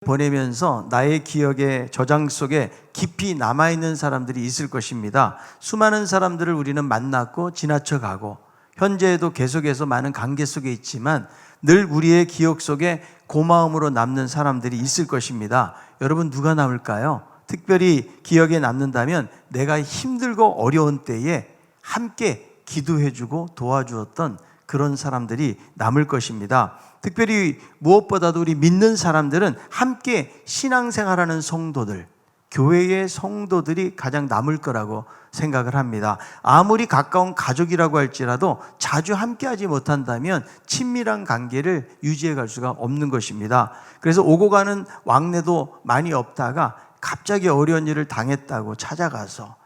보내면서 나의 기억의 저장 속에 깊이 남아있는 사람들이 있을 것입니다. 수많은 사람들을 우리는 만났고 지나쳐가고 현재에도 계속해서 많은 관계 속에 있지만 늘 우리의 기억 속에 고마움으로 남는 사람들이 있을 것입니다. 여러분, 누가 남을까요? 특별히 기억에 남는다면 내가 힘들고 어려운 때에 함께 기도해주고 도와주었던 그런 사람들이 남을 것입니다. 특별히 무엇보다도 우리 믿는 사람들은 함께 신앙생활하는 성도들, 교회의 성도들이 가장 남을 거라고 생각을 합니다. 아무리 가까운 가족이라고 할지라도 자주 함께하지 못한다면 친밀한 관계를 유지해 갈 수가 없는 것입니다. 그래서 오고 가는 왕래도 많이 없다가 갑자기 어려운 일을 당했다고 찾아가서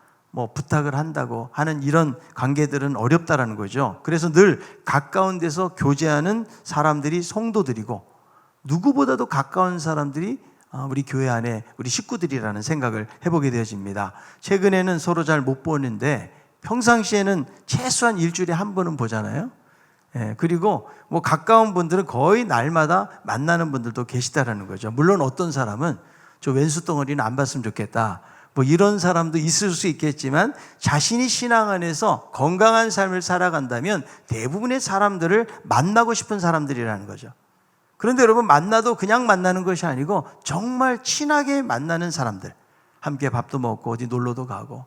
부탁을 한다고 하는 이런 관계들은 어렵다라는 거죠. 그래서 늘 가까운 데서 교제하는 사람들이 성도들이고 누구보다도 가까운 사람들이 우리 교회 안에 우리 식구들이라는 생각을 해보게 되어집니다. 최근에는 서로 잘 못 보는데 평상시에는 최소한 일주일에 한 번은 보잖아요. 그리고 가까운 분들은 거의 날마다 만나는 분들도 계시다라는 거죠. 물론 어떤 사람은 저 왼수 덩어리는 안 봤으면 좋겠다, 이런 사람도 있을 수 있겠지만 자신이 신앙 안에서 건강한 삶을 살아간다면 대부분의 사람들을 만나고 싶은 사람들이라는 거죠. 그런데 여러분, 만나도 그냥 만나는 것이 아니고 정말 친하게 만나는 사람들, 함께 밥도 먹고 어디 놀러도 가고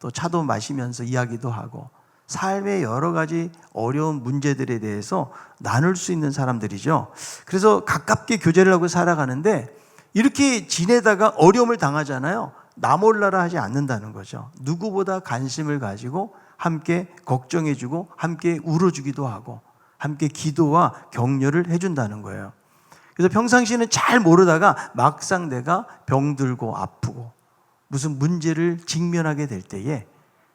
또 차도 마시면서 이야기도 하고 삶의 여러 가지 어려운 문제들에 대해서 나눌 수 있는 사람들이죠. 그래서 가깝게 교제를 하고 살아가는데 이렇게 지내다가 어려움을 당하잖아요. 나 몰라라 하지 않는다는 거죠. 누구보다 관심을 가지고 함께 걱정해주고 함께 울어주기도 하고 함께 기도와 격려를 해준다는 거예요. 그래서 평상시에는 잘 모르다가 막상 내가 병들고 아프고 무슨 문제를 직면하게 될 때에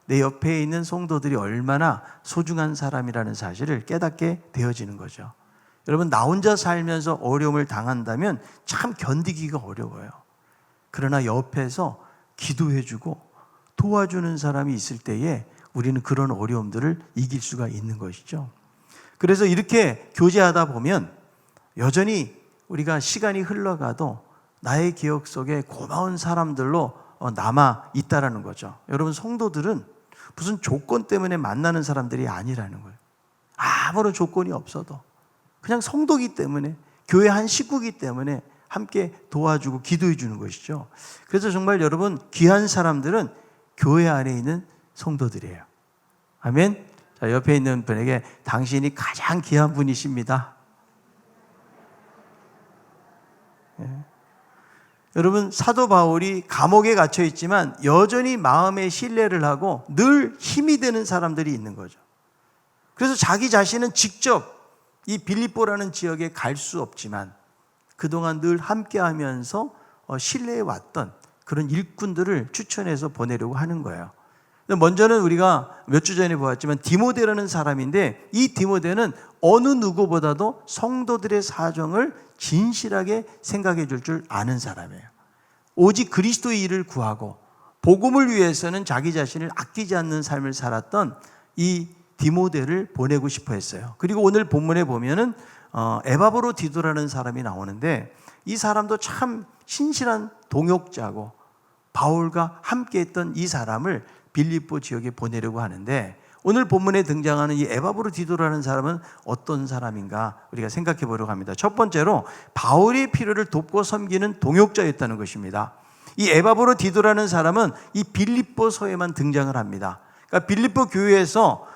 내 옆에 있는 성도들이 얼마나 소중한 사람이라는 사실을 깨닫게 되어지는 거죠. 여러분, 나 혼자 살면서 어려움을 당한다면 참 견디기가 어려워요. 그러나 옆에서 기도해주고 도와주는 사람이 있을 때에 우리는 그런 어려움들을 이길 수가 있는 것이죠. 그래서 이렇게 교제하다 보면 여전히 우리가 시간이 흘러가도 나의 기억 속에 고마운 사람들로 남아 있다라는 거죠. 여러분, 성도들은 무슨 조건 때문에 만나는 사람들이 아니라는 거예요. 아무런 조건이 없어도 그냥 성도기 때문에, 교회 한 식구기 때문에 함께 도와주고 기도해 주는 것이죠. 그래서 정말 여러분, 귀한 사람들은 교회 안에 있는 성도들이에요. 아멘. 자, 옆에 있는 분에게 당신이 가장 귀한 분이십니다. 여러분, 사도 바울이 감옥에 갇혀 있지만 여전히 마음의 신뢰를 하고 늘 힘이 되는 사람들이 있는 거죠. 그래서 자기 자신은 직접 이 빌립보라는 지역에 갈 수 없지만 그동안 늘 함께하면서 신뢰해왔던 그런 일꾼들을 추천해서 보내려고 하는 거예요. 먼저는 우리가 몇 주 전에 보았지만 디모데라는 사람인데, 이 디모데는 어느 누구보다도 성도들의 사정을 진실하게 생각해 줄 아는 사람이에요. 오직 그리스도의 일을 구하고 복음을 위해서는 자기 자신을 아끼지 않는 삶을 살았던 이 디모데를 보내고 싶어 했어요. 그리고 오늘 본문에 보면은 에바브로디도라는 사람이 나오는데, 이 사람도 참 신실한 동역자고 바울과 함께했던 이 사람을 빌립보 지역에 보내려고 하는데, 오늘 본문에 등장하는 이 에바브로디도라는 사람은 어떤 사람인가 우리가 생각해 보려고 합니다. 첫 번째로 바울의 필요를 돕고 섬기는 동역자였다는 것입니다. 이 에바브로디도라는 사람은 이 빌립보서에만 등장을 합니다. 그러니까 빌립보 교회에서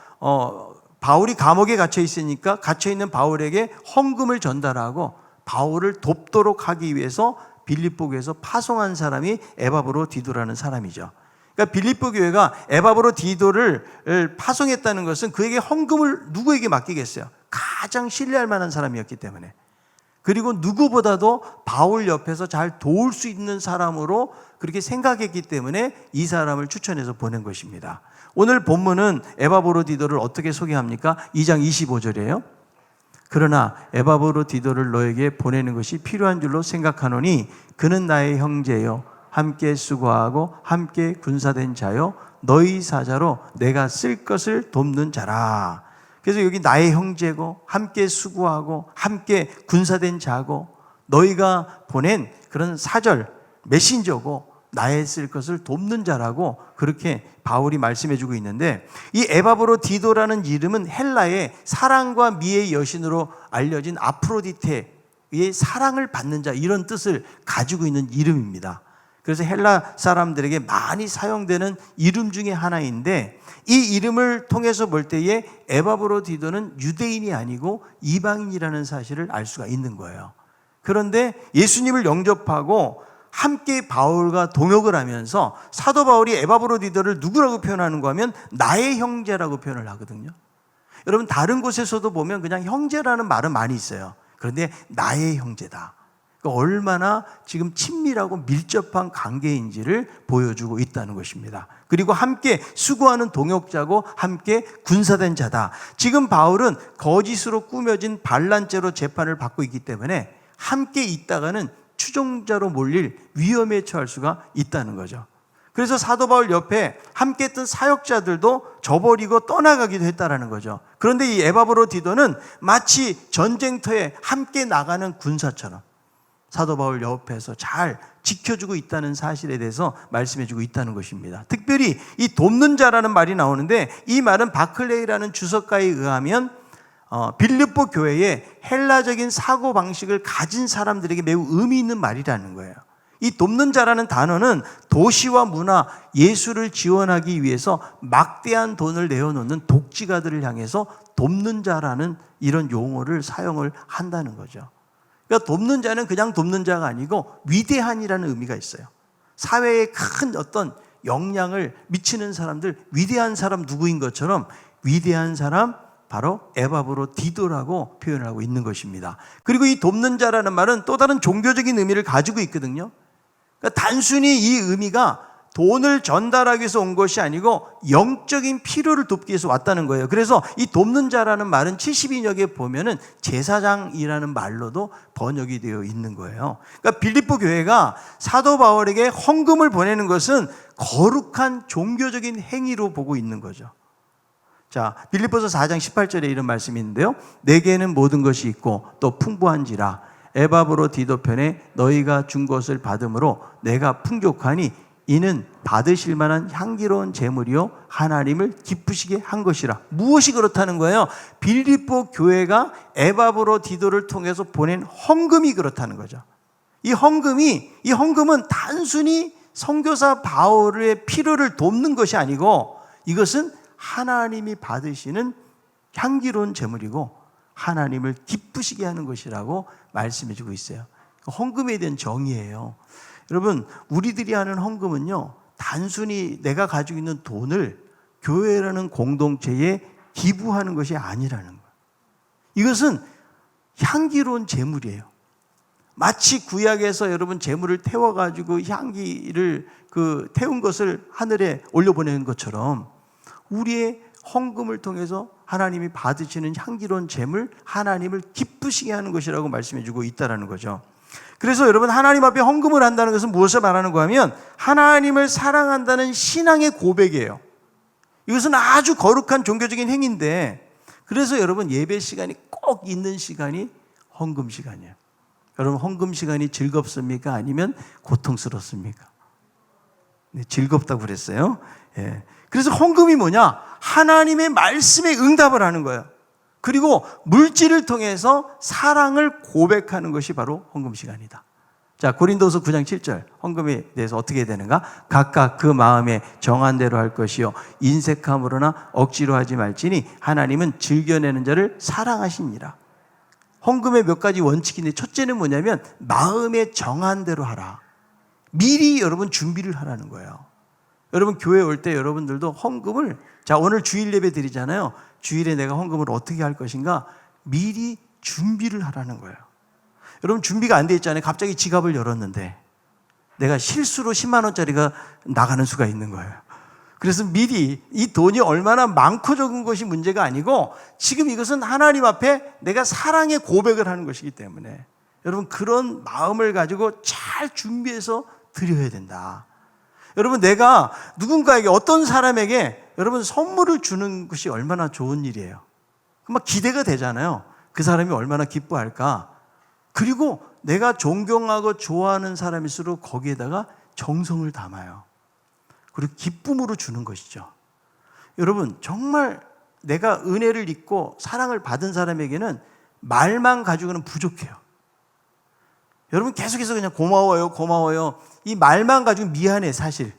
바울이 감옥에 갇혀 있으니까 갇혀 있는 바울에게 헌금을 전달하고 바울을 돕도록 하기 위해서 빌립보 교회에서 파송한 사람이 에바브로디도라는 사람이죠. 그러니까 빌립보 교회가 에바브로디도를 파송했다는 것은 그에게 헌금을 누구에게 맡기겠어요? 가장 신뢰할 만한 사람이었기 때문에, 그리고 누구보다도 바울 옆에서 잘 도울 수 있는 사람으로 그렇게 생각했기 때문에 이 사람을 추천해서 보낸 것입니다. 오늘 본문은 에바브로디도를 어떻게 소개합니까? 2장 25절이에요. 그러나 에바브로디도를 너에게 보내는 것이 필요한 줄로 생각하노니 그는 나의 형제요 함께 수고하고 함께 군사된 자요 너희 사자로 내가 쓸 것을 돕는 자라. 그래서 여기 나의 형제고 함께 수고하고 함께 군사된 자고 너희가 보낸 그런 사절, 메신저고 나의 쓸 것을 돕는 자라고 그렇게 바울이 말씀해주고 있는데, 이 에바브로디도라는 이름은 헬라의 사랑과 미의 여신으로 알려진 아프로디테의 사랑을 받는 자, 이런 뜻을 가지고 있는 이름입니다. 그래서 헬라 사람들에게 많이 사용되는 이름 중에 하나인데, 이 이름을 통해서 볼 때에 에바브로디도는 유대인이 아니고 이방인이라는 사실을 알 수가 있는 거예요. 그런데 예수님을 영접하고 함께 바울과 동역을 하면서 사도 바울이 에바브로디도를 누구라고 표현하는가 하면 나의 형제라고 표현을 하거든요. 여러분, 다른 곳에서도 보면 그냥 형제라는 말은 많이 있어요. 그런데 나의 형제다. 그러니까 얼마나 지금 친밀하고 밀접한 관계인지를 보여주고 있다는 것입니다. 그리고 함께 수고하는 동역자고 함께 군사된 자다. 지금 바울은 거짓으로 꾸며진 반란죄로 재판을 받고 있기 때문에 함께 있다가는 추종자로 몰릴 위험에 처할 수가 있다는 거죠. 그래서 사도 바울 옆에 함께 했던 사역자들도 저버리고 떠나가기도 했다는 거죠. 그런데 이 에바브로디도는 마치 전쟁터에 함께 나가는 군사처럼 사도 바울 옆에서 잘 지켜주고 있다는 사실에 대해서 말씀해주고 있다는 것입니다. 특별히 이 돕는 자라는 말이 나오는데, 이 말은 바클레이라는 주석가에 의하면 빌립보 교회에 헬라적인 사고방식을 가진 사람들에게 매우 의미 있는 말이라는 거예요. 이 돕는 자라는 단어는 도시와 문화, 예술을 지원하기 위해서 막대한 돈을 내어놓는 독지가들을 향해서 돕는 자라는 이런 용어를 사용을 한다는 거죠. 그러니까 돕는 자는 그냥 돕는 자가 아니고 위대한이라는 의미가 있어요. 사회에 큰 어떤 영향을 미치는 사람들, 위대한 사람 누구인 것처럼 위대한 사람, 바로 에바브로디도라고 표현을 하고 있는 것입니다. 그리고 이 돕는 자라는 말은 또 다른 종교적인 의미를 가지고 있거든요. 그러니까 단순히 이 의미가 돈을 전달하기 위해서 온 것이 아니고 영적인 필요를 돕기 위해서 왔다는 거예요. 그래서 이 돕는 자라는 말은 70인역에 보면은 제사장이라는 말로도 번역이 되어 있는 거예요. 그러니까 빌립보 교회가 사도 바울에게 헌금을 보내는 것은 거룩한 종교적인 행위로 보고 있는 거죠. 자, 빌립보서 4장 18절에 이런 말씀이 있는데요. 내게는 모든 것이 있고 또 풍부한지라 에바브로디도 편에 너희가 준 것을 받음으로 내가 풍족하니 이는 받으실 만한 향기로운 제물이요 하나님을 기쁘시게 한 것이라. 무엇이 그렇다는 거예요? 빌립보 교회가 에바브로디도를 통해서 보낸 헌금이 그렇다는 거죠. 이 헌금은 단순히 선교사 바울의 필요를 돕는 것이 아니고, 이것은 하나님이 받으시는 향기로운 제물이고 하나님을 기쁘시게 하는 것이라고 말씀해 주고 있어요. 헌금에 대한 정의예요. 여러분, 우리들이 하는 헌금은요, 단순히 내가 가지고 있는 돈을 교회라는 공동체에 기부하는 것이 아니라는 거예요. 이것은 향기로운 제물이에요. 마치 구약에서 여러분 제물을 태워가지고 향기를 태운 것을 하늘에 올려보내는 것처럼 우리의 헌금을 통해서 하나님이 받으시는 향기로운 제물, 하나님을 기쁘시게 하는 것이라고 말씀해 주고 있다는 거죠. 그래서 여러분, 하나님 앞에 헌금을 한다는 것은 무엇을 말하는 거 하면 하나님을 사랑한다는 신앙의 고백이에요. 이것은 아주 거룩한 종교적인 행위인데, 그래서 여러분 예배 시간이 꼭 있는 시간이 헌금 시간이에요. 여러분, 헌금 시간이 즐겁습니까? 아니면 고통스럽습니까? 네, 즐겁다고 그랬어요. 예. 그래서 헌금이 뭐냐? 하나님의 말씀에 응답을 하는 거예요. 그리고 물질을 통해서 사랑을 고백하는 것이 바로 헌금 시간이다. 자, 고린도서 9장 7절 헌금에 대해서 어떻게 되는가? 각각 그 마음에 정한 대로 할 것이요 인색함으로나 억지로 하지 말지니 하나님은 즐겨내는 자를 사랑하시니라. 헌금의 몇 가지 원칙인데, 첫째는 뭐냐면 마음에 정한 대로 하라. 미리 여러분 준비를 하라는 거예요. 여러분, 교회 올 때 여러분들도 헌금을, 자, 오늘 주일 예배 드리잖아요. 주일에 내가 헌금을 어떻게 할 것인가 미리 준비를 하라는 거예요. 여러분, 준비가 안 돼 있잖아요. 갑자기 지갑을 열었는데 내가 실수로 10만 원짜리가 나가는 수가 있는 거예요. 그래서 미리 이 돈이 얼마나 많고 적은 것이 문제가 아니고, 지금 이것은 하나님 앞에 내가 사랑의 고백을 하는 것이기 때문에 여러분, 그런 마음을 가지고 잘 준비해서 드려야 된다. 여러분, 내가 누군가에게, 어떤 사람에게 여러분 선물을 주는 것이 얼마나 좋은 일이에요. 막 기대가 되잖아요. 그 사람이 얼마나 기뻐할까. 그리고 내가 존경하고 좋아하는 사람일수록 거기에다가 정성을 담아요. 그리고 기쁨으로 주는 것이죠. 여러분, 정말 내가 은혜를 입고 사랑을 받은 사람에게는 말만 가지고는 부족해요. 여러분, 계속해서 그냥 고마워요, 고마워요. 이 말만 가지고 미안해, 사실.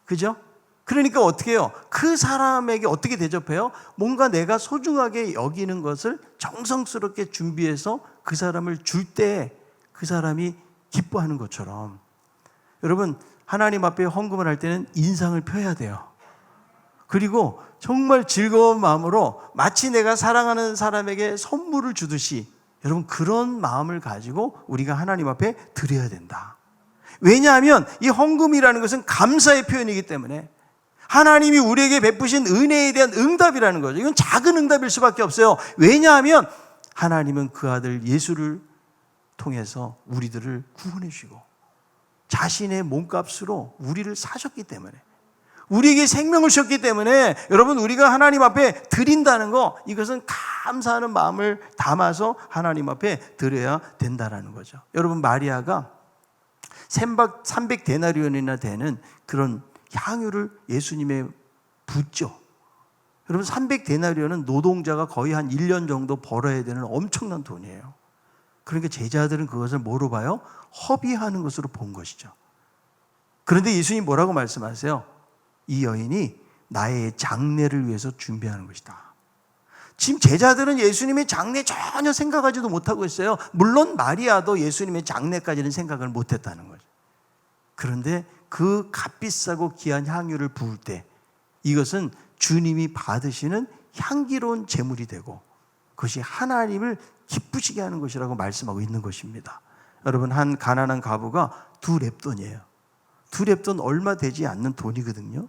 그죠? 그러니까 어떻게 해요? 그 사람에게 어떻게 대접해요? 뭔가 내가 소중하게 여기는 것을 정성스럽게 준비해서 그 사람을 줄 때 그 사람이 기뻐하는 것처럼, 여러분, 하나님 앞에 헌금을 할 때는 인상을 펴야 돼요. 그리고 정말 즐거운 마음으로 마치 내가 사랑하는 사람에게 선물을 주듯이, 여러분, 그런 마음을 가지고 우리가 하나님 앞에 드려야 된다. 왜냐하면 이 헌금이라는 것은 감사의 표현이기 때문에 하나님이 우리에게 베푸신 은혜에 대한 응답이라는 거죠. 이건 작은 응답일 수밖에 없어요. 왜냐하면 하나님은 그 아들 예수를 통해서 우리들을 구원해 주시고 자신의 몸값으로 우리를 사셨기 때문에, 우리에게 생명을 주셨기 때문에, 여러분, 우리가 하나님 앞에 드린다는 거, 이것은 감사하는 마음을 담아서 하나님 앞에 드려야 된다는 거죠. 여러분, 마리아가 300데나리온이나 되는 그런 향유를 예수님의 붓죠. 여러분, 300데나리온은 노동자가 거의 한 1년 정도 벌어야 되는 엄청난 돈이에요. 그러니까 제자들은 그것을 뭐로 봐요? 허비하는 것으로 본 것이죠. 그런데 예수님 뭐라고 말씀하세요? 이 여인이 나의 장례를 위해서 준비하는 것이다. 지금 제자들은 예수님의 장례 전혀 생각하지도 못하고 있어요. 물론 마리아도 예수님의 장례까지는 생각을 못했다는 거죠. 그런데 그 값비싸고 귀한 향유를 부을 때 이것은 주님이 받으시는 향기로운 제물이 되고 그것이 하나님을 기쁘시게 하는 것이라고 말씀하고 있는 것입니다. 여러분, 한 가난한 과부가 2렙돈이에요. 2렙돈 얼마 되지 않는 돈이거든요.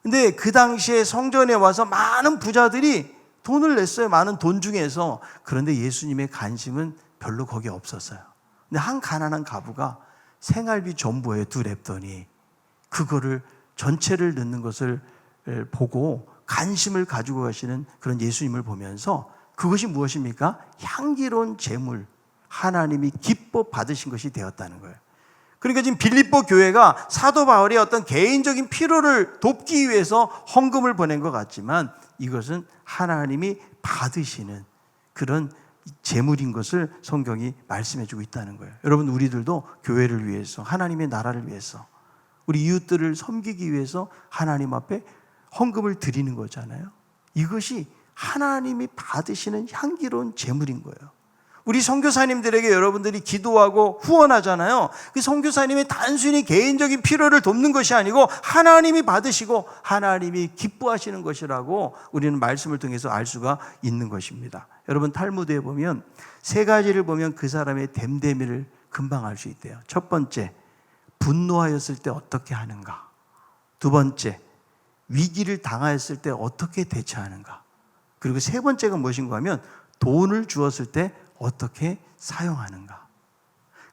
근데 그 당시에 성전에 와서 많은 부자들이 돈을 냈어요. 많은 돈 중에서. 그런데 예수님의 관심은 별로 거기에 없었어요. 근데 한 가난한 과부가 생활비 전부예요. 2렙돈이. 그거를 전체를 넣는 것을 보고 관심을 가지고 가시는 그런 예수님을 보면서, 그것이 무엇입니까? 향기로운 제물, 하나님이 기뻐 받으신 것이 되었다는 거예요. 그러니까 지금 빌립보 교회가 사도 바울의 어떤 개인적인 필요를 돕기 위해서 헌금을 보낸 것 같지만 이것은 하나님이 받으시는 그런 제물인 것을 성경이 말씀해 주고 있다는 거예요. 여러분, 우리들도 교회를 위해서, 하나님의 나라를 위해서, 우리 이웃들을 섬기기 위해서 하나님 앞에 헌금을 드리는 거잖아요. 이것이 하나님이 받으시는 향기로운 제물인 거예요. 우리 선교사님들에게 여러분들이 기도하고 후원하잖아요. 그 선교사님이 단순히 개인적인 필요를 돕는 것이 아니고 하나님이 받으시고 하나님이 기뻐하시는 것이라고 우리는 말씀을 통해서 알 수가 있는 것입니다. 여러분, 탈무드에 보면 3가지를 보면 그 사람의 됨됨이를 금방 알 수 있대요. 첫 번째, 분노하였을 때 어떻게 하는가. 2번째, 위기를 당하였을 때 어떻게 대처하는가. 그리고 3번째가 무엇인가 하면 돈을 주었을 때 어떻게 사용하는가.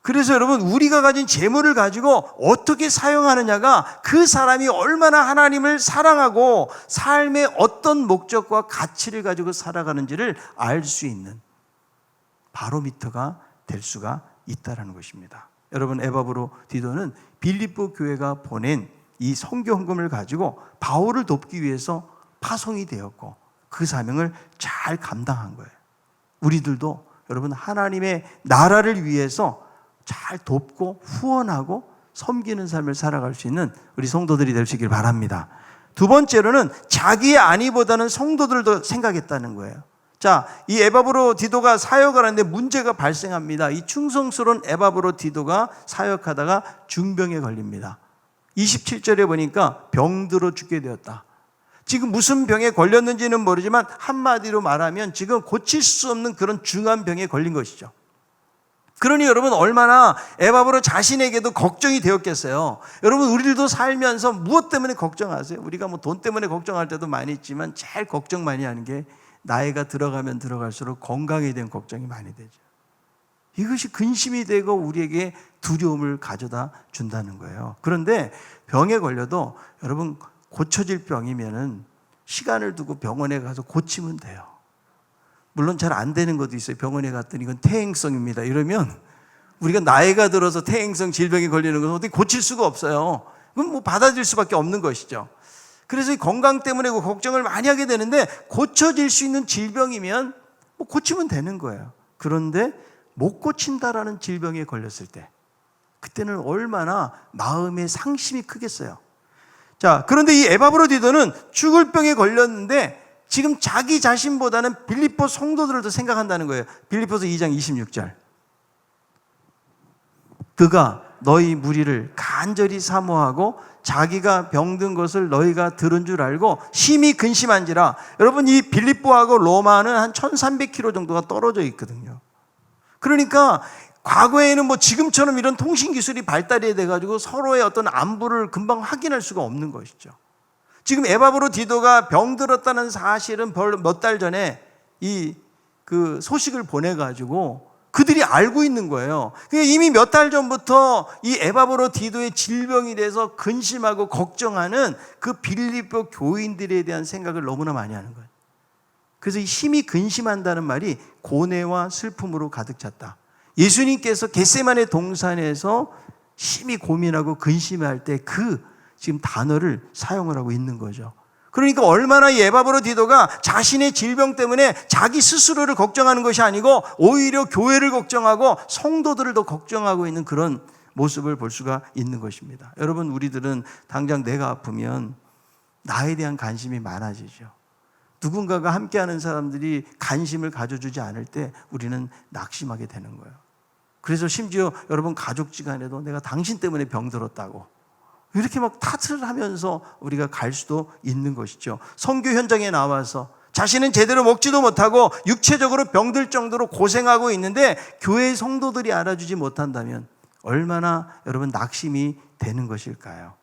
그래서 여러분, 우리가 가진 재물을 가지고 어떻게 사용하느냐가 그 사람이 얼마나 하나님을 사랑하고 삶의 어떤 목적과 가치를 가지고 살아가는지를 알 수 있는 바로미터가 될 수가 있다는 것입니다. 여러분, 에바브로 디도는 빌립보 교회가 보낸 이 선교 헌금을 가지고 바울을 돕기 위해서 파송이 되었고 그 사명을 잘 감당한 거예요. 우리들도 여러분, 하나님의 나라를 위해서 잘 돕고 후원하고 섬기는 삶을 살아갈 수 있는 우리 성도들이 되시길 바랍니다. 2번째로는 자기의 안위보다는 성도들도 생각했다는 거예요. 자, 이 에바브로 디도가 사역을 하는데 문제가 발생합니다. 이 충성스러운 에바브로 디도가 사역하다가 중병에 걸립니다. 27절에 보니까 병들어 죽게 되었다. 지금 무슨 병에 걸렸는지는 모르지만 한마디로 말하면 지금 고칠 수 없는 그런 중한 병에 걸린 것이죠. 그러니 여러분, 얼마나 에바브로 자신에게도 걱정이 되었겠어요. 여러분, 우리들도 살면서 무엇 때문에 걱정하세요? 우리가 뭐 돈 때문에 걱정할 때도 많이 있지만 제일 걱정 많이 하는 게 나이가 들어가면 들어갈수록 건강에 대한 걱정이 많이 되죠. 이것이 근심이 되고 우리에게 두려움을 가져다 준다는 거예요. 그런데 병에 걸려도 여러분, 고쳐질 병이면은 시간을 두고 병원에 가서 고치면 돼요. 물론 잘 안 되는 것도 있어요. 병원에 갔더니 이건 퇴행성입니다. 이러면 우리가 나이가 들어서 퇴행성 질병에 걸리는 것은 어떻게 고칠 수가 없어요. 그건 뭐 받아들일 수밖에 없는 것이죠. 그래서 이 건강 때문에 걱정을 많이 하게 되는데, 고쳐질 수 있는 질병이면 뭐 고치면 되는 거예요. 그런데 못 고친다라는 질병에 걸렸을 때, 그때는 얼마나 마음의 상심이 크겠어요. 자, 그런데 이 에바브로디도는 죽을 병에 걸렸는데 지금 자기 자신보다는 빌립보 성도들을 더 생각한다는 거예요. 빌립보서 2장 26절. 그가 너희 무리를 간절히 사모하고 자기가 병든 것을 너희가 들은 줄 알고 심히 근심한지라. 여러분, 이 빌립보하고 로마는 한 1300km 정도가 떨어져 있거든요. 그러니까 과거에는 뭐 지금처럼 이런 통신 기술이 발달이 돼가지고 서로의 어떤 안부를 금방 확인할 수가 없는 것이죠. 지금 에바브로디도가 병들었다는 사실은 몇 달 전에 그 소식을 보내가지고 그들이 알고 있는 거예요. 이미 몇 달 전부터 이 에바브로디도의 질병이 돼서 근심하고 걱정하는 그 빌립보 교인들에 대한 생각을 너무나 많이 하는 거예요. 그래서 이 심히 근심한다는 말이 고뇌와 슬픔으로 가득 찼다. 예수님께서 겟세마네 동산에서 심히 고민하고 근심할 때 지금 단어를 사용을 하고 있는 거죠. 그러니까 얼마나 이 에바브로디도가 자신의 질병 때문에 자기 스스로를 걱정하는 것이 아니고 오히려 교회를 걱정하고 성도들을 더 걱정하고 있는 그런 모습을 볼 수가 있는 것입니다. 여러분, 우리들은 당장 내가 아프면 나에 대한 관심이 많아지죠. 누군가가 함께하는 사람들이 관심을 가져주지 않을 때 우리는 낙심하게 되는 거예요. 그래서 심지어 여러분, 가족지간에도 내가 당신 때문에 병들었다고 이렇게 막 탓을 하면서 우리가 갈 수도 있는 것이죠. 선교 현장에 나와서 자신은 제대로 먹지도 못하고 육체적으로 병들 정도로 고생하고 있는데 교회의 성도들이 알아주지 못한다면 얼마나 여러분 낙심이 되는 것일까요?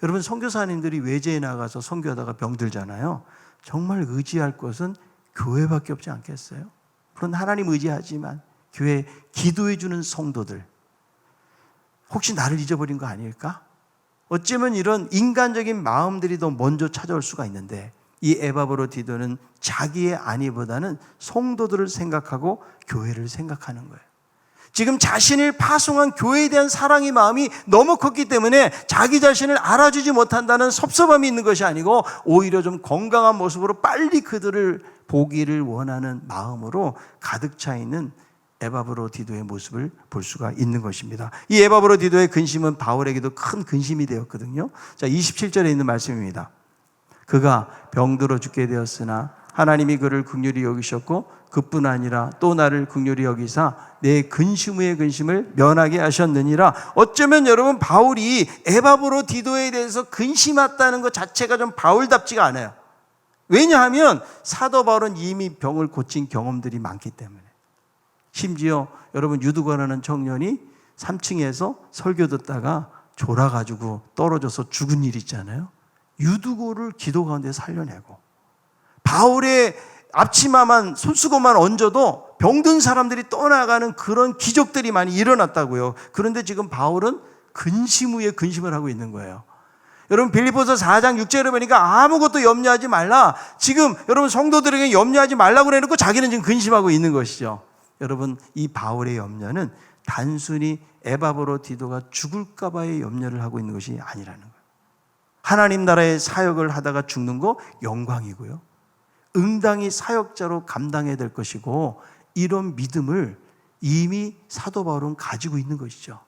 여러분, 선교사님들이 외지에 나가서 선교하다가 병들잖아요. 정말 의지할 것은 교회밖에 없지 않겠어요? 물론 하나님 의지하지만 교회 기도해 주는 성도들, 혹시 나를 잊어버린 거 아닐까? 어쩌면 이런 인간적인 마음들이 더 먼저 찾아올 수가 있는데, 이 에바브로디도는 자기의 안위보다는 성도들을 생각하고 교회를 생각하는 거예요. 지금 자신을 파송한 교회에 대한 사랑의 마음이 너무 컸기 때문에 자기 자신을 알아주지 못한다는 섭섭함이 있는 것이 아니고 오히려 좀 건강한 모습으로 빨리 그들을 보기를 원하는 마음으로 가득 차 있는 에바브로디도의 모습을 볼 수가 있는 것입니다. 이 에바브로디도의 근심은 바울에게도 큰 근심이 되었거든요. 자, 27절에 있는 말씀입니다. 그가 병들어 죽게 되었으나 하나님이 그를 긍휼히 여기셨고 그뿐 아니라 또 나를 긍휼히 여기사 내 근심 후의 근심을 면하게 하셨느니라. 어쩌면 여러분, 바울이 에바브로디도에 대해서 근심했다는 것 자체가 좀 바울답지가 않아요. 왜냐하면 사도 바울은 이미 병을 고친 경험들이 많기 때문에. 심지어 여러분, 유두거라는 청년이 3층에서 설교 듣다가 졸아가지고 떨어져서 죽은 일 있잖아요. 유두고를 기도 가운데 살려내고, 바울의 앞치마만 손수건만 얹어도 병든 사람들이 떠나가는 그런 기적들이 많이 일어났다고요. 그런데 지금 바울은 근심 후에 근심을 하고 있는 거예요. 여러분, 빌립보서 4장 6절에 보니까 아무것도 염려하지 말라. 지금 여러분, 성도들에게 염려하지 말라고 해놓고 자기는 지금 근심하고 있는 것이죠. 여러분, 이 바울의 염려는 단순히 에바브로디도가 죽을까 봐의 염려를 하고 있는 것이 아니라는 거예요. 하나님 나라의 사역을 하다가 죽는 거 영광이고요, 응당히 사역자로 감당해야 될 것이고, 이런 믿음을 이미 사도 바울은 가지고 있는 것이죠.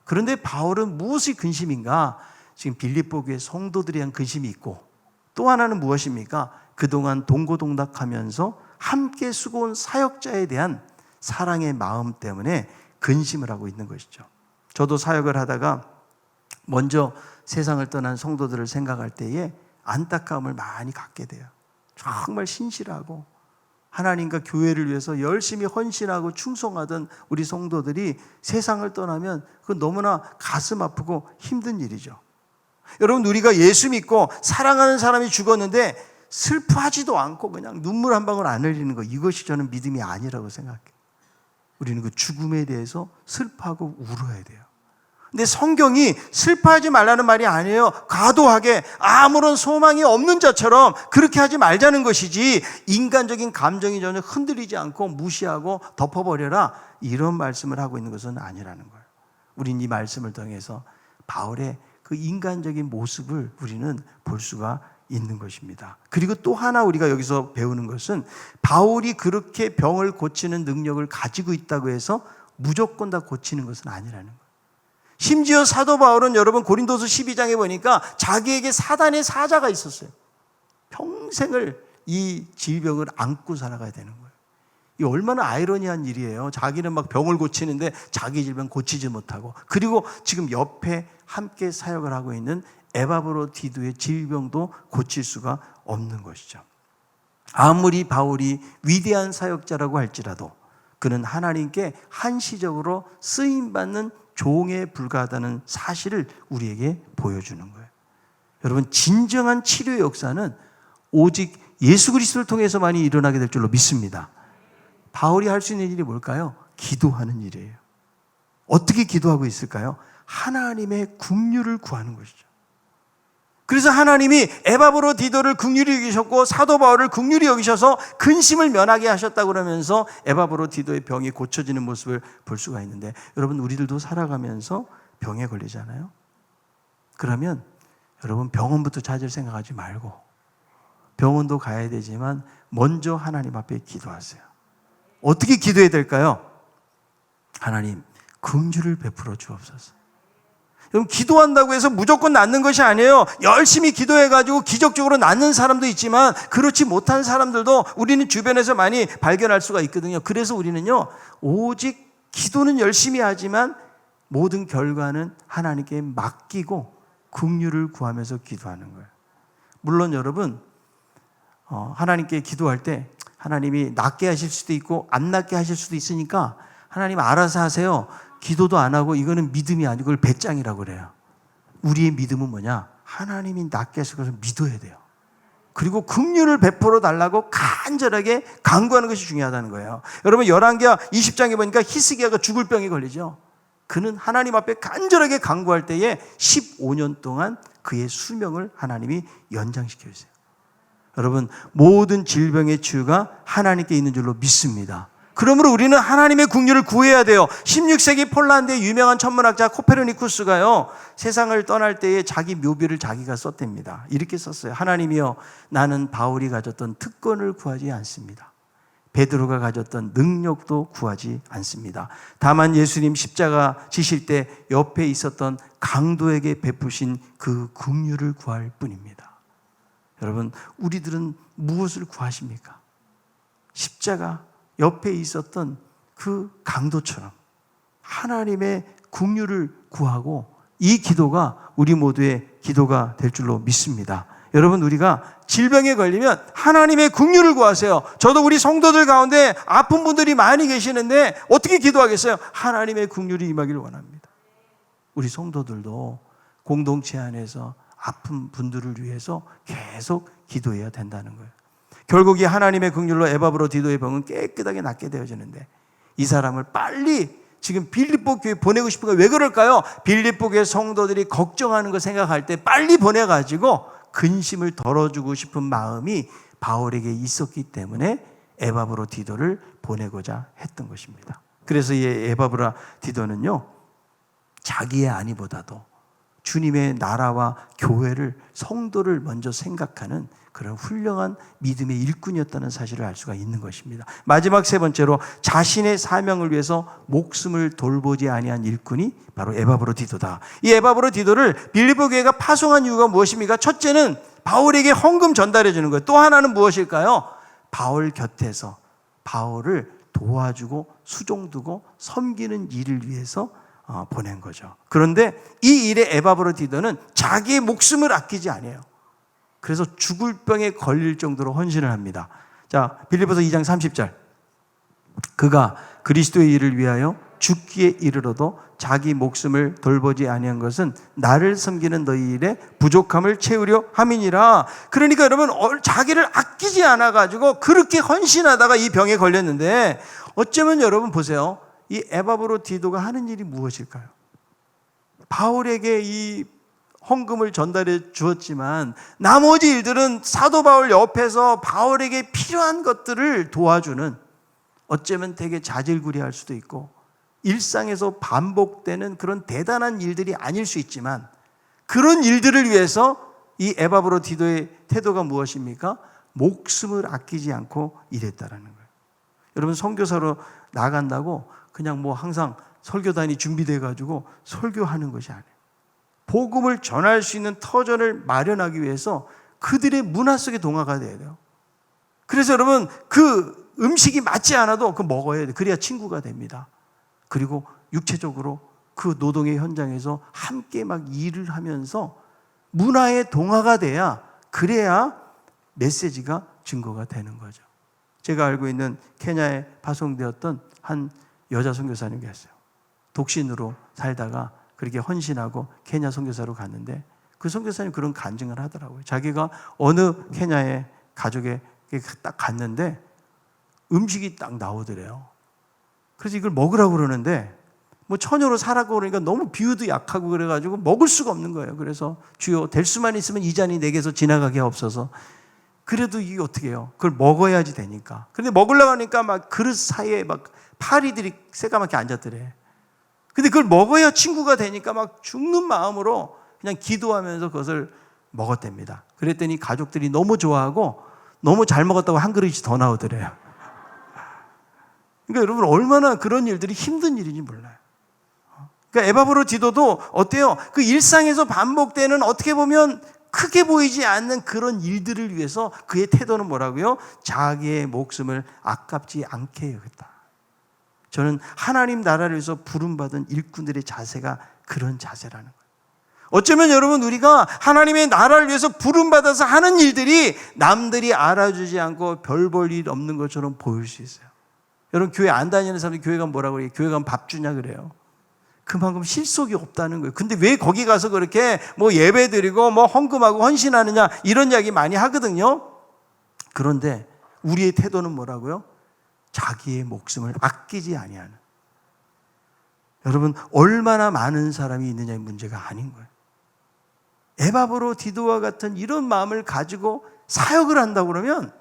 그런데 바울은 무엇이 근심인가? 지금 빌립보 교회 성도들에 대한 근심이 있고, 또 하나는 무엇입니까? 그동안 동고동락하면서 함께 수고한 사역자에 대한 사랑의 마음 때문에 근심을 하고 있는 것이죠. 저도 사역을 하다가 먼저 세상을 떠난 성도들을 생각할 때에 안타까움을 많이 갖게 돼요. 정말 신실하고 하나님과 교회를 위해서 열심히 헌신하고 충성하던 우리 성도들이 세상을 떠나면 그건 너무나 가슴 아프고 힘든 일이죠. 여러분, 우리가 예수 믿고 사랑하는 사람이 죽었는데 슬퍼하지도 않고 그냥 눈물 한 방울 안 흘리는 거, 이것이 저는 믿음이 아니라고 생각해요. 우리는 그 죽음에 대해서 슬퍼하고 울어야 돼요. 근데 성경이 슬퍼하지 말라는 말이 아니에요. 과도하게 아무런 소망이 없는 자처럼 그렇게 하지 말자는 것이지, 인간적인 감정이 전혀 흔들리지 않고 무시하고 덮어버려라, 이런 말씀을 하고 있는 것은 아니라는 거예요. 우린 이 말씀을 통해서 바울의 그 인간적인 모습을 우리는 볼 수가 있는 것입니다. 그리고 또 하나 우리가 여기서 배우는 것은, 바울이 그렇게 병을 고치는 능력을 가지고 있다고 해서 무조건 다 고치는 것은 아니라는 거예요. 심지어 사도 바울은 여러분 고린도서 12장에 보니까 자기에게 사단의 사자가 있었어요. 평생을 이 질병을 안고 살아가야 되는 거예요. 이 얼마나 아이러니한 일이에요. 자기는 막 병을 고치는데 자기 질병 고치지 못하고, 그리고 지금 옆에 함께 사역을 하고 있는 에바브로디도의 질병도 고칠 수가 없는 것이죠. 아무리 바울이 위대한 사역자라고 할지라도 그는 하나님께 한시적으로 쓰임받는 종에 불과하다는 사실을 우리에게 보여주는 거예요. 여러분, 진정한 치료의 역사는 오직 예수 그리스도를 통해서만이 일어나게 될 줄로 믿습니다. 바울이 할 수 있는 일이 뭘까요? 기도하는 일이에요. 어떻게 기도하고 있을까요? 하나님의 긍휼을 구하는 것이죠. 그래서 하나님이 에바브로디도를 긍휼히 여기셨고 사도 바울을 긍휼히 여기셔서 근심을 면하게 하셨다고 그러면서 에바브로디도의 병이 고쳐지는 모습을 볼 수가 있는데, 여러분, 우리들도 살아가면서 병에 걸리잖아요. 그러면 여러분, 병원부터 찾을 생각하지 말고 병원도 가야 되지만 먼저 하나님 앞에 기도하세요. 어떻게 기도해야 될까요? 하나님, 긍휼을 베풀어 주옵소서. 여러분, 기도한다고 해서 무조건 낫는 것이 아니에요. 열심히 기도해가지고 기적적으로 낫는 사람도 있지만 그렇지 못한 사람들도 우리는 주변에서 많이 발견할 수가 있거든요. 그래서 우리는요, 오직 기도는 열심히 하지만 모든 결과는 하나님께 맡기고 긍휼을 구하면서 기도하는 거예요. 물론 여러분, 하나님께 기도할 때 하나님이 낫게 하실 수도 있고 안 낫게 하실 수도 있으니까 하나님 알아서 하세요. 기도도 안 하고 이거는 믿음이 아니고 그걸 배짱이라고 그래요. 우리의 믿음은 뭐냐? 하나님이 낫게 하실 것을 믿어야 돼요. 그리고 긍휼을 베풀어 달라고 간절하게 간구하는 것이 중요하다는 거예요. 여러분, 열왕기하 20장에 보니까 히스기야가 죽을 병에 걸리죠. 그는 하나님 앞에 간절하게 간구할 때에 15년 동안 그의 수명을 하나님이 연장시켜 주세요. 여러분, 모든 질병의 치유가 하나님께 있는 줄로 믿습니다. 그러므로 우리는 하나님의 긍휼을 구해야 돼요. 16세기 폴란드의 유명한 천문학자 코페르니쿠스가요, 세상을 떠날 때에 자기 묘비를 자기가 썼답니다. 이렇게 썼어요. 하나님이여, 나는 바울이 가졌던 특권을 구하지 않습니다. 베드로가 가졌던 능력도 구하지 않습니다. 다만 예수님 십자가 지실 때 옆에 있었던 강도에게 베푸신 그 긍휼을 구할 뿐입니다. 여러분, 우리들은 무엇을 구하십니까? 십자가 옆에 있었던 그 강도처럼 하나님의 긍휼을 구하고, 이 기도가 우리 모두의 기도가 될 줄로 믿습니다. 여러분, 우리가 질병에 걸리면 하나님의 긍휼을 구하세요. 저도 우리 성도들 가운데 아픈 분들이 많이 계시는데 어떻게 기도하겠어요? 하나님의 긍휼이 임하기를 원합니다. 우리 성도들도 공동체 안에서 아픈 분들을 위해서 계속 기도해야 된다는 거예요. 결국 이 하나님의 긍휼로 에바브로디도의 병은 깨끗하게 낫게 되어지는데, 이 사람을 빨리 지금 빌립보 교회 보내고 싶은 거예요. 왜 그럴까요? 빌립보 교회 성도들이 걱정하는 거 생각할 때 빨리 보내가지고 근심을 덜어주고 싶은 마음이 바울에게 있었기 때문에 에바브로디도를 보내고자 했던 것입니다. 그래서 이 에바브로디도는요, 자기의 안위보다도 주님의 나라와 교회를, 성도를 먼저 생각하는 그런 훌륭한 믿음의 일꾼이었다는 사실을 알 수가 있는 것입니다. 마지막 세 번째로, 자신의 사명을 위해서 목숨을 돌보지 아니한 일꾼이 바로 에바브로디도다. 이 에바브로디도를 빌립보 교회가 파송한 이유가 무엇입니까? 첫째는 바울에게 헌금 전달해 주는 거예요. 또 하나는 무엇일까요? 바울 곁에서 바울을 도와주고 수종두고 섬기는 일을 위해서 보낸 거죠. 그런데 이 일에 에바브로디도는 자기의 목숨을 아끼지 않아요. 그래서 죽을 병에 걸릴 정도로 헌신을 합니다. 자, 빌립보서 2장 30절. 그가 그리스도의 일을 위하여 죽기에 이르러도 자기 목숨을 돌보지 아니한 것은 나를 섬기는 너희 일에 부족함을 채우려 함이니라. 그러니까 여러분, 자기를 아끼지 않아가지고 그렇게 헌신하다가 이 병에 걸렸는데, 어쩌면 여러분 보세요. 이 에바브로디도가 하는 일이 무엇일까요? 바울에게 이 헌금을 전달해 주었지만 나머지 일들은 사도 바울 옆에서 바울에게 필요한 것들을 도와주는, 어쩌면 되게 자질구레할 수도 있고 일상에서 반복되는 그런 대단한 일들이 아닐 수 있지만, 그런 일들을 위해서 이 에바브로디도의 태도가 무엇입니까? 목숨을 아끼지 않고 일했다라는 거예요. 여러분, 선교사로 나간다고 그냥 뭐 항상 설교단이 준비돼 가지고 설교하는 것이 아니에요. 복음을 전할 수 있는 터전을 마련하기 위해서 그들의 문화 속에 동화가 돼야 돼요. 그래서 여러분, 그 음식이 맞지 않아도 그 먹어야 돼요. 그래야 친구가 됩니다. 그리고 육체적으로 그 노동의 현장에서 함께 막 일을 하면서 문화에 동화가 돼야, 그래야 메시지가 증거가 되는 거죠. 제가 알고 있는 케냐에 파송되었던 한 여자 선교사님이 계세요. 독신으로 살다가 그렇게 헌신하고 케냐 선교사로 갔는데, 그 선교사님 그런 간증을 하더라고요. 자기가 어느 케냐의 가족에 딱 갔는데 음식이 딱 나오더래요. 그래서 이걸 먹으라고 그러는데 뭐 처녀로 살았고 그러니까 너무 비유도 약하고 그래가지고 먹을 수가 없는 거예요. 그래서 주여, 될 수만 있으면 이 잔이 내게서 지나가게 없어서. 그래도 이게 어떻게 해요? 그걸 먹어야지 되니까. 그런데 먹으려고 하니까 막 그릇 사이에 막 파리들이 새까맣게 앉았더래. 근데 그걸 먹어야 친구가 되니까 막 죽는 마음으로 그냥 기도하면서 그것을 먹었답니다. 그랬더니 가족들이 너무 좋아하고 너무 잘 먹었다고 한 그릇이 더 나오더래요. 그러니까 여러분, 얼마나 그런 일들이 힘든 일인지 몰라요. 그러니까 에바브로디도도 어때요? 그 일상에서 반복되는, 어떻게 보면 크게 보이지 않는 그런 일들을 위해서 그의 태도는 뭐라고요? 자기의 목숨을 아깝지 않게 여겼다. 저는 하나님 나라를 위해서 부름받은 일꾼들의 자세가 그런 자세라는 거예요. 어쩌면 여러분, 우리가 하나님의 나라를 위해서 부름받아서 하는 일들이 남들이 알아주지 않고 별 볼 일 없는 것처럼 보일 수 있어요. 여러분, 교회 안 다니는 사람들이 교회 가면 뭐라고 그래요? 교회 가면 밥 주냐 그래요. 그만큼 실속이 없다는 거예요. 근데 왜 거기 가서 그렇게 뭐 예배 드리고 뭐 헌금하고 헌신하느냐, 이런 이야기 많이 하거든요. 그런데 우리의 태도는 뭐라고요? 자기의 목숨을 아끼지 아니하는. 여러분, 얼마나 많은 사람이 있느냐의 문제가 아닌 거예요. 에바브로디도와 같은 이런 마음을 가지고 사역을 한다고 그러면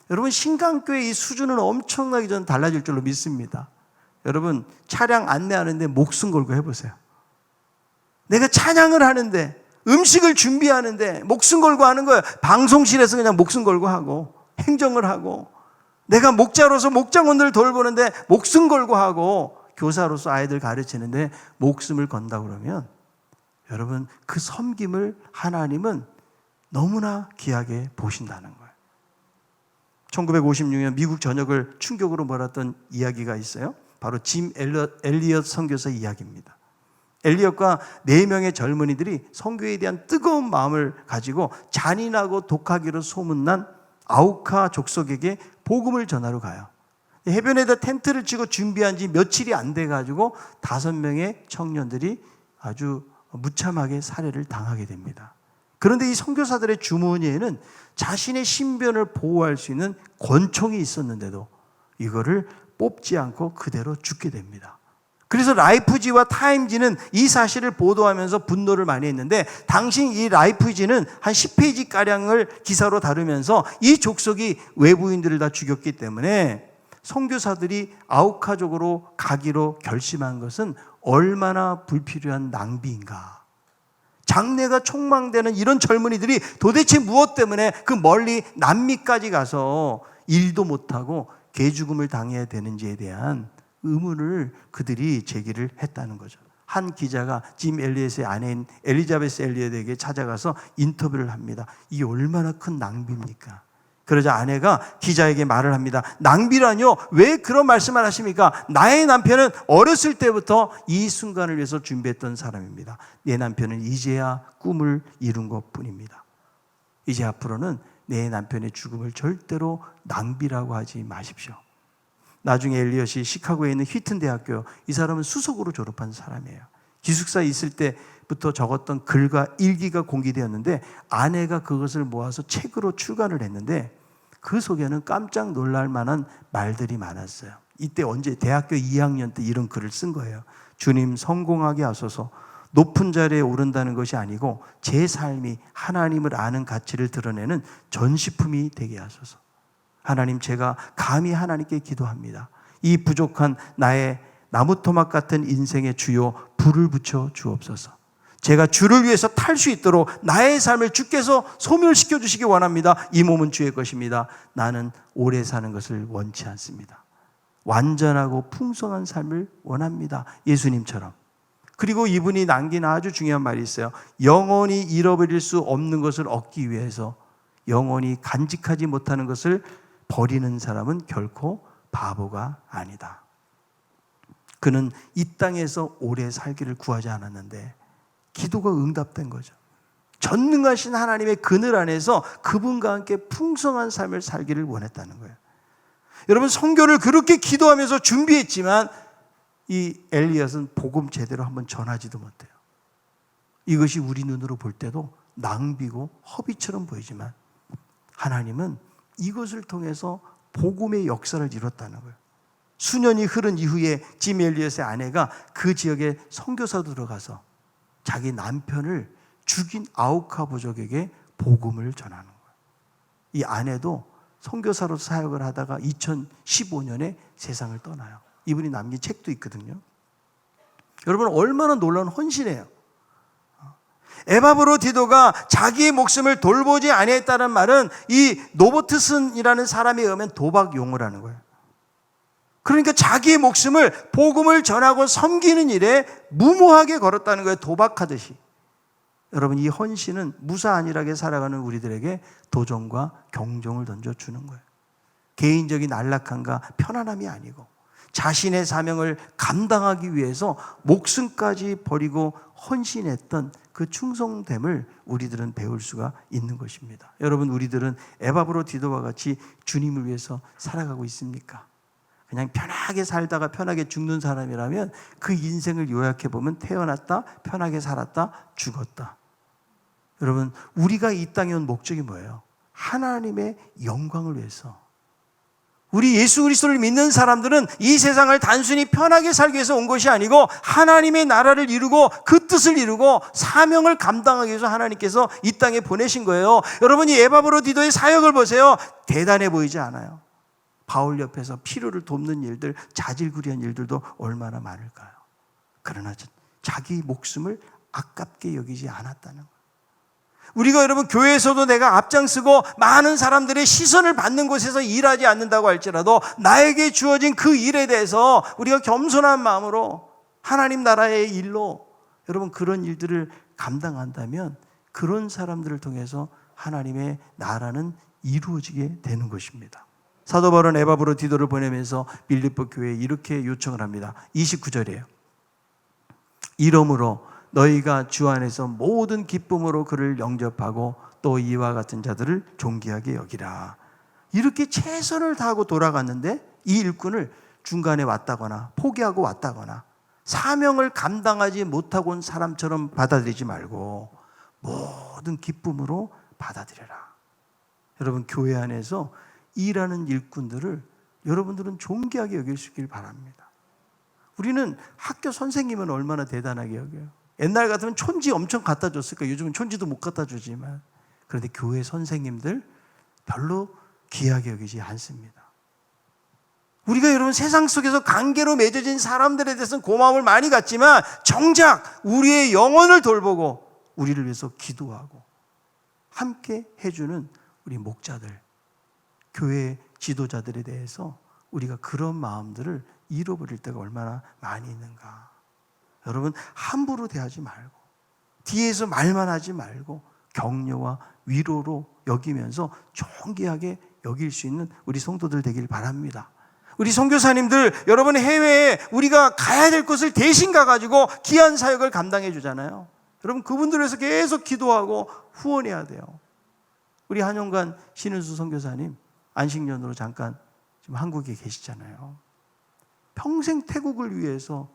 여러분, 신강교회의 이 수준은 엄청나게 저는 달라질 줄로 믿습니다. 여러분, 차량 안내하는데 목숨 걸고 해보세요. 내가 찬양을 하는데, 음식을 준비하는데 목숨 걸고 하는 거예요. 방송실에서 그냥 목숨 걸고 하고, 행정을 하고, 내가 목자로서 목장원들을 돌보는데 목숨 걸고 하고, 교사로서 아이들 가르치는데 목숨을 건다 그러면 여러분, 그 섬김을 하나님은 너무나 귀하게 보신다는 거예요. 1956년 미국 전역을 충격으로 몰았던 이야기가 있어요. 바로 짐 엘리엇 선교사 이야기입니다. 엘리엇과 4명의 젊은이들이 선교에 대한 뜨거운 마음을 가지고 잔인하고 독하기로 소문난 아우카 족속에게 복음을 전하러 가요. 해변에다 텐트를 치고 준비한 지 며칠이 안 돼가지고 5명의 청년들이 아주 무참하게 살해를 당하게 됩니다. 그런데 이 선교사들의 주머니에는 자신의 신변을 보호할 수 있는 권총이 있었는데도 이거를 뽑지 않고 그대로 죽게 됩니다. 그래서 라이프지와 타임지는 이 사실을 보도하면서 분노를 많이 했는데, 당시 이 라이프지는 한 10페이지가량을 기사로 다루면서 이 족속이 외부인들을 다 죽였기 때문에 선교사들이 아우카족으로 가기로 결심한 것은 얼마나 불필요한 낭비인가. 장래가 촉망되는 이런 젊은이들이 도대체 무엇 때문에 그 멀리 남미까지 가서 일도 못하고 개죽음을 당해야 되는지에 대한 의문을 그들이 제기를 했다는 거죠. 한 기자가 짐 엘리엇의 아내인 엘리자베스 엘리엇에게 찾아가서 인터뷰를 합니다. 이게 얼마나 큰 낭비입니까? 그러자 아내가 기자에게 말을 합니다. 낭비라뇨? 왜 그런 말씀을 하십니까? 나의 남편은 어렸을 때부터 이 순간을 위해서 준비했던 사람입니다. 내 남편은 이제야 꿈을 이룬 것뿐입니다. 이제 앞으로는 내 남편의 죽음을 절대로 낭비라고 하지 마십시오. 나중에 엘리엇이 시카고에 있는 휘튼 대학교, 이 사람은 수석으로 졸업한 사람이에요. 기숙사에 있을 때부터 적었던 글과 일기가 공개되었는데 아내가 그것을 모아서 책으로 출간을 했는데 그 속에는 깜짝 놀랄 만한 말들이 많았어요. 이때 언제 대학교 2학년 때 이런 글을 쓴 거예요. 주님, 성공하게 하소서. 높은 자리에 오른다는 것이 아니고 제 삶이 하나님을 아는 가치를 드러내는 전시품이 되게 하소서. 하나님, 제가 감히 하나님께 기도합니다. 이 부족한 나의 나무토막 같은 인생의 주요 불을 붙여 주옵소서. 제가 주를 위해서 탈 수 있도록 나의 삶을 주께서 소멸시켜 주시기 원합니다. 이 몸은 주의 것입니다. 나는 오래 사는 것을 원치 않습니다. 완전하고 풍성한 삶을 원합니다. 예수님처럼. 그리고 이분이 남긴 아주 중요한 말이 있어요. 영원히 잃어버릴 수 없는 것을 얻기 위해서 영원히 간직하지 못하는 것을 버리는 사람은 결코 바보가 아니다. 그는 이 땅에서 오래 살기를 구하지 않았는데 기도가 응답된 거죠. 전능하신 하나님의 그늘 안에서 그분과 함께 풍성한 삶을 살기를 원했다는 거예요. 여러분, 선교를 그렇게 기도하면서 준비했지만 이 엘리엇은 복음 제대로 한번 전하지도 못해요. 이것이 우리 눈으로 볼 때도 낭비고 허비처럼 보이지만 하나님은 이것을 통해서 복음의 역사를 이뤘다는 거예요. 수년이 흐른 이후에 짐 엘리엇의 아내가 그 지역에 선교사로 들어가서 자기 남편을 죽인 아우카 부족에게 복음을 전하는 거예요. 이 아내도 선교사로 사역을 하다가 2015년에 세상을 떠나요. 이분이 남긴 책도 있거든요. 여러분, 얼마나 놀라운 헌신이에요. 에바브로디도가 자기의 목숨을 돌보지 아니했다는 말은 이 노보트슨이라는 사람에 의하면 도박 용어라는 거예요. 그러니까 자기의 목숨을 복음을 전하고 섬기는 일에 무모하게 걸었다는 거예요. 도박하듯이. 여러분, 이 헌신은 무사안일하게 살아가는 우리들에게 도전과 경종을 던져주는 거예요. 개인적인 안락함과 편안함이 아니고 자신의 사명을 감당하기 위해서 목숨까지 버리고 헌신했던 그 충성됨을 우리들은 배울 수가 있는 것입니다. 여러분, 우리들은 에바브로디도와 같이 주님을 위해서 살아가고 있습니까? 그냥 편하게 살다가 편하게 죽는 사람이라면 그 인생을 요약해 보면 태어났다, 편하게 살았다, 죽었다. 여러분, 우리가 이 땅에 온 목적이 뭐예요? 하나님의 영광을 위해서. 우리 예수 그리스도를 믿는 사람들은 이 세상을 단순히 편하게 살기 위해서 온 것이 아니고 하나님의 나라를 이루고 그 뜻을 이루고 사명을 감당하기 위해서 하나님께서 이 땅에 보내신 거예요. 여러분, 이 에바브로디도의 사역을 보세요. 대단해 보이지 않아요? 바울 옆에서 필요를 돕는 일들, 자질구레한 일들도 얼마나 많을까요? 그러나 자기 목숨을 아깝게 여기지 않았다는 거예요. 우리가 여러분 교회에서도 내가 앞장서고 많은 사람들의 시선을 받는 곳에서 일하지 않는다고 할지라도 나에게 주어진 그 일에 대해서 우리가 겸손한 마음으로 하나님 나라의 일로 여러분 그런 일들을 감당한다면 그런 사람들을 통해서 하나님의 나라는 이루어지게 되는 것입니다. 사도 바울은 에바브로디도를 보내면서 빌립보 교회에 이렇게 요청을 합니다. 29절이에요. 이러므로 너희가 주 안에서 모든 기쁨으로 그를 영접하고 또 이와 같은 자들을 존귀하게 여기라. 이렇게 최선을 다하고 돌아갔는데 이 일꾼을 중간에 왔다거나 포기하고 왔다거나 사명을 감당하지 못하고 온 사람처럼 받아들이지 말고 모든 기쁨으로 받아들여라. 여러분, 교회 안에서 일하는 일꾼들을 여러분들은 존귀하게 여길 수 있길 바랍니다. 우리는 학교 선생님은 얼마나 대단하게 여겨요. 옛날 같으면 촌지 엄청 갖다 줬을 거예요. 요즘은 촌지도 못 갖다 주지만. 그런데 교회 선생님들 별로 귀하게 여기지 않습니다. 우리가 여러분 세상 속에서 관계로 맺어진 사람들에 대해서는 고마움을 많이 갖지만 정작 우리의 영혼을 돌보고 우리를 위해서 기도하고 함께 해주는 우리 목자들, 교회 지도자들에 대해서 우리가 그런 마음들을 잃어버릴 때가 얼마나 많이 있는가. 여러분, 함부로 대하지 말고 뒤에서 말만 하지 말고 격려와 위로로 여기면서 존귀하게 여길 수 있는 우리 성도들 되길 바랍니다. 우리 선교사님들, 여러분 해외에 우리가 가야 될 곳을 대신 가가지고 귀한 사역을 감당해 주잖아요. 여러분 그분들을 위해서 계속 기도하고 후원해야 돼요. 우리 한용관 신은수 선교사님 안식년으로 잠깐 지금 한국에 계시잖아요. 평생 태국을 위해서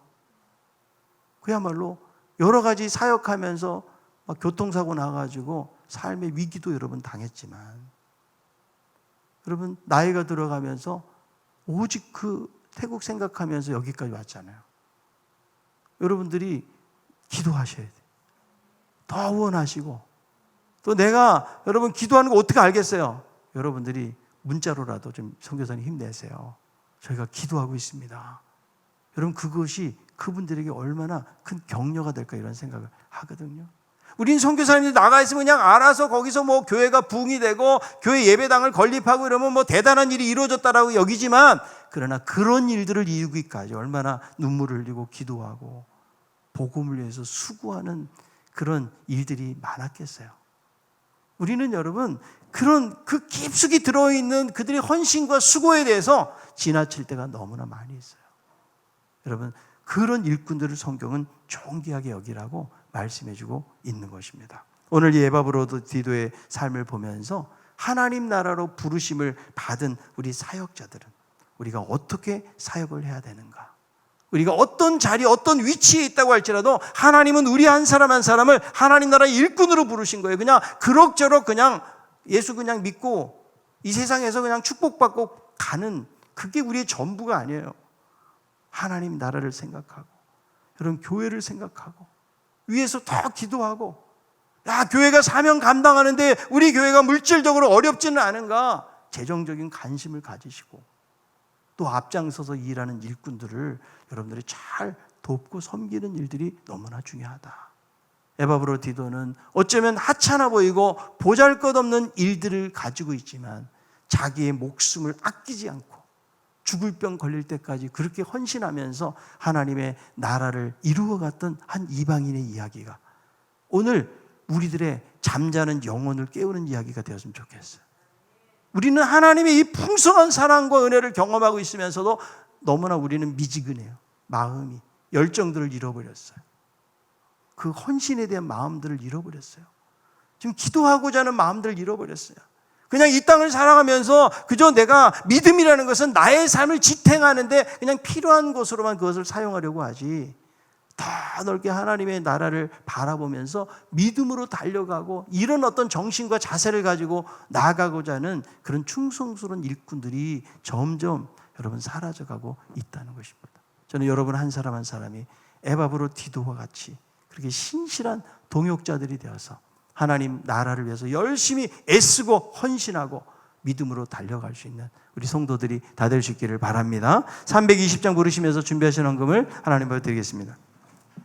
그야말로 여러 가지 사역하면서 막 교통사고 나가지고 삶의 위기도 여러분 당했지만 여러분 나이가 들어가면서 오직 그 태국 생각하면서 여기까지 왔잖아요. 여러분들이 기도하셔야 돼요. 더 후원하시고, 또 내가 여러분 기도하는 거 어떻게 알겠어요? 여러분들이 문자로라도 좀 선교사님 힘내세요. 저희가 기도하고 있습니다. 여러분 그것이 그분들에게 얼마나 큰 격려가 될까 이런 생각을 하거든요. 우린 선교사님들이 나가 있으면 그냥 알아서 거기서 뭐 교회가 부흥이 되고 교회 예배당을 건립하고 이러면 뭐 대단한 일이 이루어졌다라고 여기지만, 그러나 그런 일들을 이루기까지 얼마나 눈물을 흘리고 기도하고 복음을 위해서 수고하는 그런 일들이 많았겠어요. 우리는 여러분 그런 그 깊숙이 들어있는 그들의 헌신과 수고에 대해서 지나칠 때가 너무나 많이 있어요. 여러분 그런 일꾼들을 성경은 존귀하게 여기라고 말씀해주고 있는 것입니다. 오늘 이 에바브로디도의 삶을 보면서 하나님 나라로 부르심을 받은 우리 사역자들은 우리가 어떻게 사역을 해야 되는가, 우리가 어떤 자리 어떤 위치에 있다고 할지라도 하나님은 우리 한 사람 한 사람을 하나님 나라의 일꾼으로 부르신 거예요. 그냥 그럭저럭 그냥 예수 그냥 믿고 이 세상에서 그냥 축복받고 가는, 그게 우리의 전부가 아니에요. 하나님 나라를 생각하고 여러분 교회를 생각하고 위에서 더 기도하고, 야 교회가 사명 감당하는데 우리 교회가 물질적으로 어렵지는 않은가, 재정적인 관심을 가지시고 또 앞장서서 일하는 일꾼들을 여러분들이 잘 돕고 섬기는 일들이 너무나 중요하다. 에바브로디도는 어쩌면 하찮아 보이고 보잘것없는 일들을 가지고 있지만 자기의 목숨을 아끼지 않고 죽을 병 걸릴 때까지 그렇게 헌신하면서 하나님의 나라를 이루어갔던 한 이방인의 이야기가 오늘 우리들의 잠자는 영혼을 깨우는 이야기가 되었으면 좋겠어요. 우리는 하나님의 이 풍성한 사랑과 은혜를 경험하고 있으면서도 너무나 우리는 미지근해요. 마음이, 열정들을 잃어버렸어요. 그 헌신에 대한 마음들을 잃어버렸어요. 지금 기도하고자 하는 마음들을 잃어버렸어요. 그냥 이 땅을 살아가면서 그저 내가 믿음이라는 것은 나의 삶을 지탱하는데 그냥 필요한 것으로만 그것을 사용하려고 하지, 더 넓게 하나님의 나라를 바라보면서 믿음으로 달려가고 이런 어떤 정신과 자세를 가지고 나아가고자 하는 그런 충성스러운 일꾼들이 점점 여러분 사라져가고 있다는 것입니다. 저는 여러분 한 사람 한 사람이 에바브로디도와 같이 그렇게 신실한 동역자들이 되어서 하나님 나라를 위해서 열심히 애쓰고 헌신하고 믿음으로 달려갈 수 있는 우리 성도들이 다 될 수 있기를 바랍니다. 320장 부르시면서 준비하신 헌금을 하나님 앞에 드리겠습니다.